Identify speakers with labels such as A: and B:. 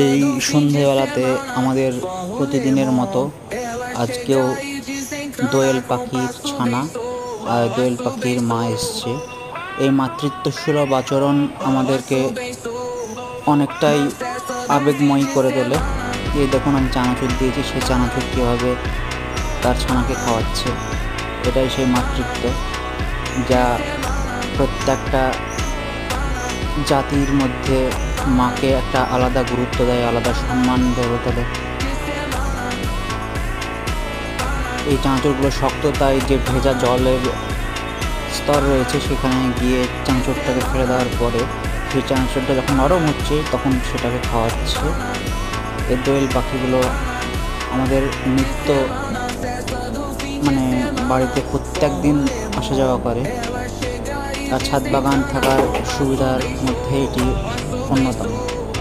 A: এই সন্ধেবেলাতে আমাদের প্রতিদিনের মতো আজকেও দোয়েল পাখির ছানা আর দোয়েল পাখির মা এসছে। এই মাতৃত্বসুলভ আচরণ আমাদেরকে অনেকটাই আবেগময়ী করে তোলে। এই দেখুন, আমি চানাচুর দিয়েছি, সে চানাচুর কীভাবে তার ছানাকে খাওয়াচ্ছে। এটাই সেই মাতৃত্ব, যা প্রত্যেকটা জাতির মধ্যে মাকে একটা আলাদা গুরুত্ব দেয়, আলাদা সম্মান ধরে তোলে। এই চানাচুরগুলো শক্ত, তাই যে ভেজা জলের স্তর রয়েছে সেখানে গিয়ে চানাচুরটাকে ফেলে দেওয়ার পরে সেই চানাচুরটা যখন নরম হচ্ছে তখন সেটাকে খাওয়াচ্ছে। এই দোয়েল পাখিগুলো আমাদের নিত্য বাড়িতে প্রত্যেক দিন আসা যাওয়া করে, আর ছাদ বাগান থাকার সুবিধার মধ্যে এটি অন্যতম।